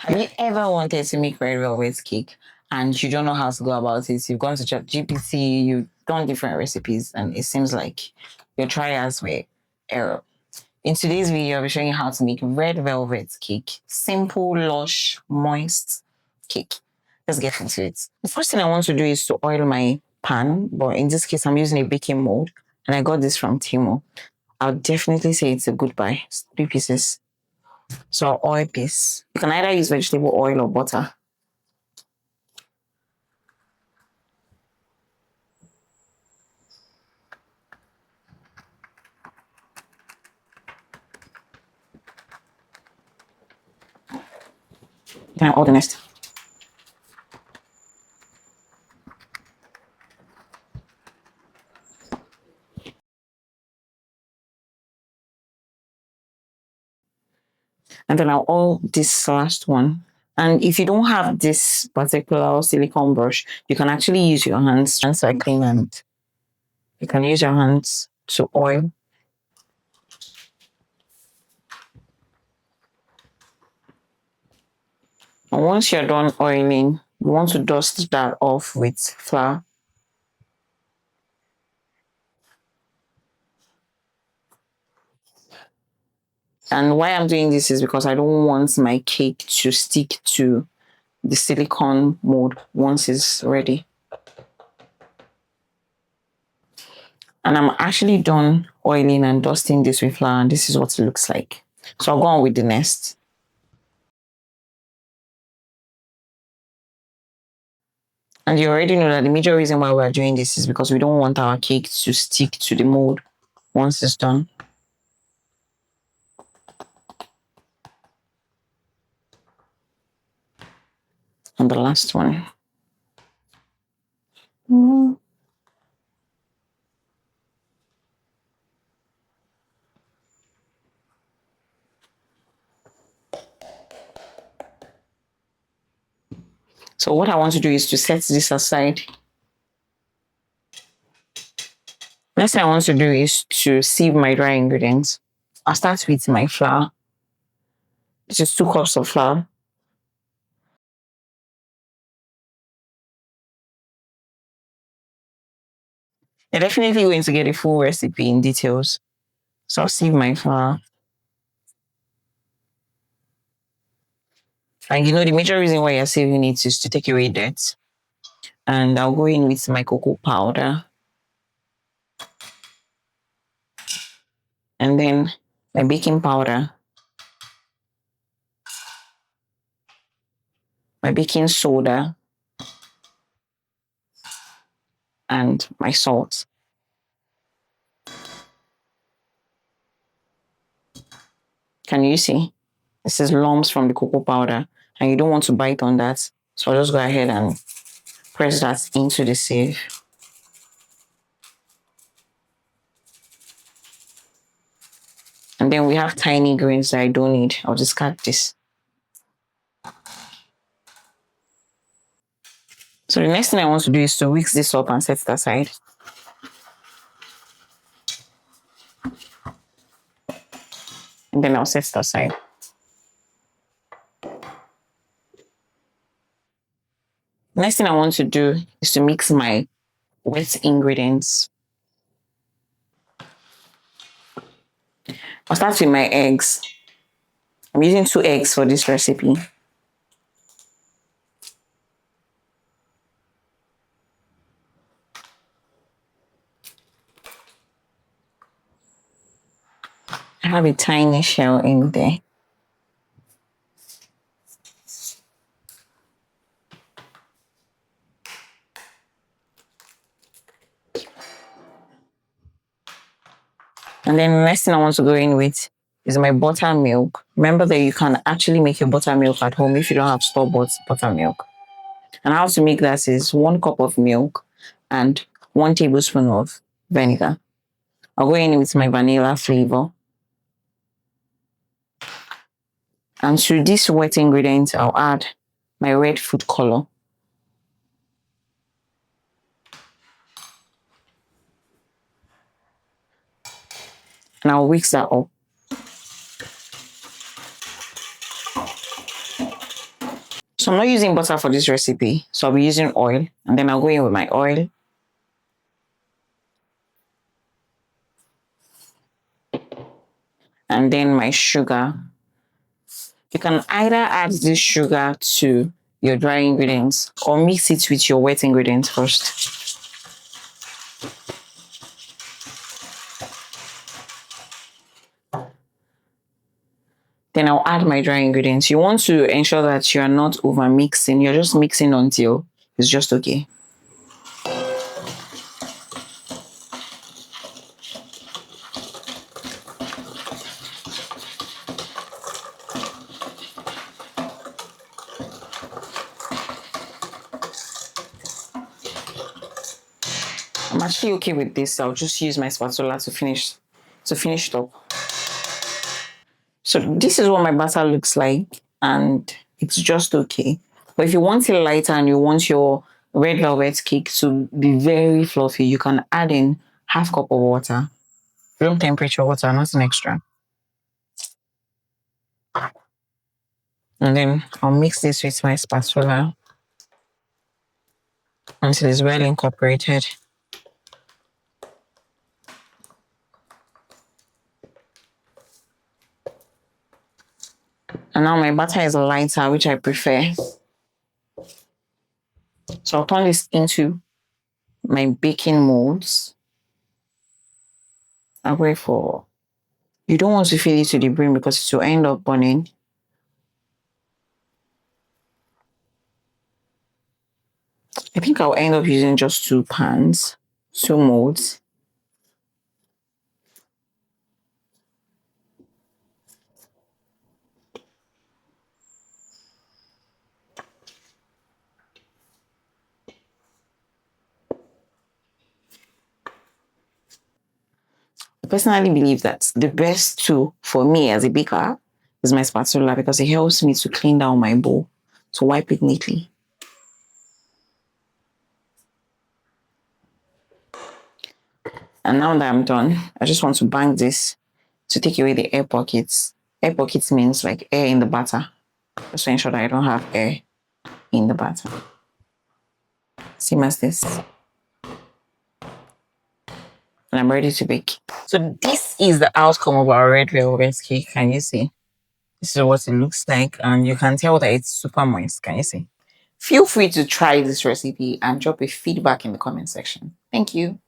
Have you ever wanted to make red velvet cake and you don't know how to go about it? You've gone to GPT, you've done different recipes, and it seems like your trials were error. In today's video, I'll be showing you how to make red velvet cake. Simple, lush, moist cake. Let's get into it. The first thing I want to do is to oil my pan, but in this case, I'm using a baking mold, and I got this from Timo. I'll definitely say it's a good buy. It's 3 pieces. So oil piece. You can either use vegetable oil or butter. Then I oil the next. And then I'll oil this last one. And if you don't have this particular silicone brush, you can actually use your hands. Hands are clean and you can use your hands to oil. And once you're done oiling, you want to dust that off with flour. And why I'm doing this is because I don't want my cake to stick to the silicone mold once it's ready. And I'm actually done oiling and dusting this with flour, and this is what it looks like. So I'll go on with the next. And you already know that the major reason why we're doing this is because we don't want our cake to stick to the mold once it's done. And the last one. So what I want to do is to set this aside. Next thing I want to do is to sieve my dry ingredients. I'll start with my flour. This is 2 cups of flour. You're definitely going to get a full recipe in details. So I'll sieve my flour. And you know, the major reason why you're sieving it is to take away dirt. And I'll go in with my cocoa powder. And then my baking powder. My baking soda. And my salt. Can you see? This is lumps from the cocoa powder. And you don't want to bite on that. So I'll just go ahead and press that into the sieve. And then we have tiny grains that I don't need. I'll discard this. So the next thing I want to do is to whisk this up and set it aside. And then I'll set it aside. Next thing I want to do is to mix my wet ingredients. I'll start with my eggs. I'm using 2 eggs for this recipe. I have a tiny shell in there. And then the next thing I want to go in with is my buttermilk. Remember that you can actually make your buttermilk at home if you don't have store-bought buttermilk. And how to make that is 1 cup of milk and 1 tablespoon of vinegar. I'll go in with my vanilla flavor. And to this wet ingredient, I'll add my red food color. And I'll whisk that up. So I'm not using butter for this recipe. So I'll be using oil, and then I'll go in with my oil. And then my sugar. You can either add this sugar to your dry ingredients or mix it with your wet ingredients first. Then I'll add my dry ingredients. You want to ensure that you are not over mixing. You're just mixing until it's just okay. I'm actually okay with this. I'll just use my spatula to finish it up. So this is what my batter looks like, and it's just okay. But if you want it lighter and you want your red velvet cake to be very fluffy, you can add in half cup of water, room temperature water, nothing extra. And then I'll mix this with my spatula until it's well incorporated. And now my batter is lighter, which I prefer. So I'll turn this into my baking molds. I'll wait for, you don't want to fill it to the brim because it will end up burning. I think I'll end up using just 2 pans, 2 molds. I personally believe that the best tool for me as a baker is my spatula because it helps me to clean down my bowl, to wipe it neatly. And now that I'm done, I just want to bang this to take away the air pockets. Air pockets means like air in the batter. Just to ensure that I don't have air in the batter. Same as this. And I'm ready to bake. So this is the outcome of our red velvet cake. Can you see? This is what it looks like, and you can tell that it's super moist. Can you see? Feel free to try this recipe and drop a feedback in the comment section. Thank you.